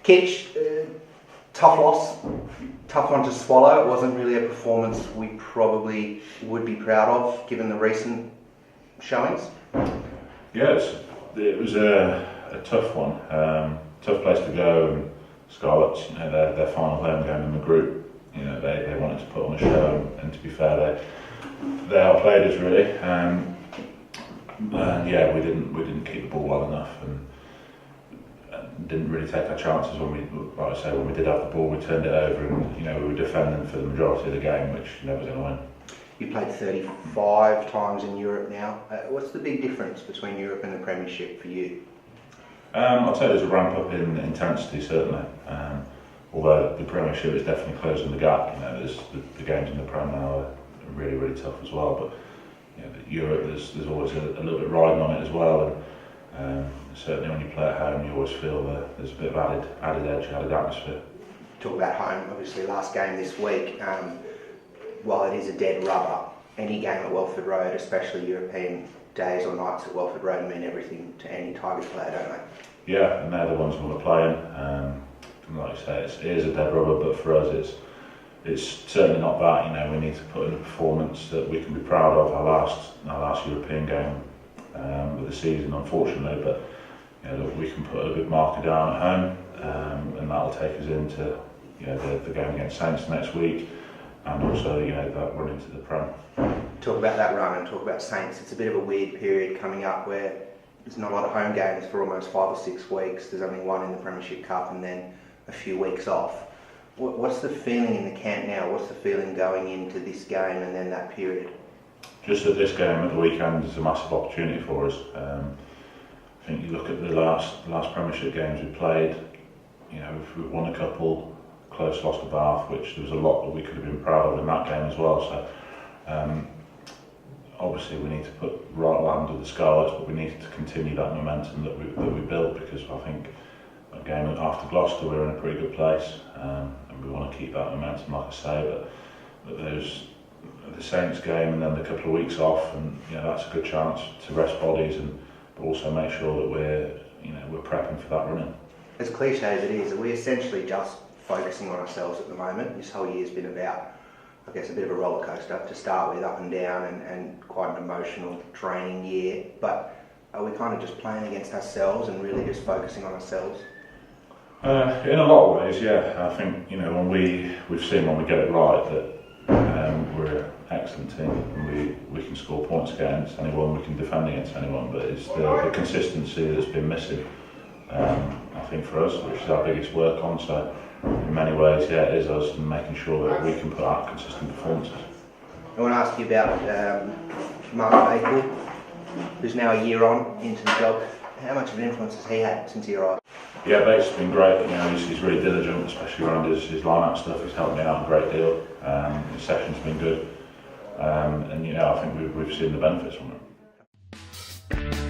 Kitch, tough loss, tough one to swallow. It wasn't really a performance we probably would be proud of, given the recent showings. Yeah, it was a tough one, tough place to go. And Scarlets, their final home game in the group, they wanted to put on a show, and to be fair, they outplayed us really. And we didn't keep the ball well enough, and didn't really take our chances when we did have the ball. We turned it over, and we were defending for the majority of the game, which was going to win. You played 35 times in Europe now. What's the big difference between Europe and the Premiership for you? I'd say there's a ramp up in intensity, certainly. Although the Premiership is definitely closing the gap. There's the games in the Prem now are really, really tough as well. But Europe, there's always a little bit riding on it as well. And certainly when you play at home, you always feel that there's a bit of added edge, added atmosphere. Talk about home, obviously last game this week. While it is a dead rubber, any game at Welford Road, especially European days or nights at Welford Road, mean everything to any Tigers player, don't they? Yeah, and they're the ones we want to play in. Like you say, it is a dead rubber, but for us it's certainly not that. We need to put in a performance that we can be proud of. Our last European game of the season, unfortunately, but look, we can put a good marker down at home, and that'll take us into the game against Saints next week, and also that run into the Prem. Talk about that run and talk about Saints. It's a bit of a weird period coming up where there's not a lot of home games for almost 5 or 6 weeks. There's only one in the Premiership Cup and then a few weeks off. What's the feeling in the camp now? What's the feeling going into this game and then that period? Just that this game at the weekend is a massive opportunity for us. I think you look at the last Premiership games we played. We've won a couple, close loss to Bath, which there was a lot that we could have been proud of in that game as well. So obviously we need to put right land with the Scarlets, but we need to continue that momentum that we built, because I think that game after Gloucester we were in a pretty good place, and we want to keep that momentum, like I say. But there's the Saints game and then a couple of weeks off, and that's a good chance to rest bodies, but also make sure that we're prepping for that running. As cliche as it is, are we essentially just focusing on ourselves at the moment? This whole year's been about, I guess, a bit of a rollercoaster to start with, up and down, and quite an emotional training year. But are we kind of just playing against ourselves and really just focusing on ourselves? In a lot of ways, yeah. I think when we've seen when we get it right that we're an excellent team, and we can score points against anyone, we can defend against anyone. But it's the consistency that's been missing, I think, for us, which is our biggest work on. So in many ways, yeah, it is us, and making sure that we can put out consistent performances. I want to ask you about Mark Bakewell, who's now a year on into the job. How much of an influence has he had since he arrived? Yeah, Bates has been great. He's really diligent, especially around his line-up stuff. He's helped me out a great deal. His session's been good, and I think we've seen the benefits from it.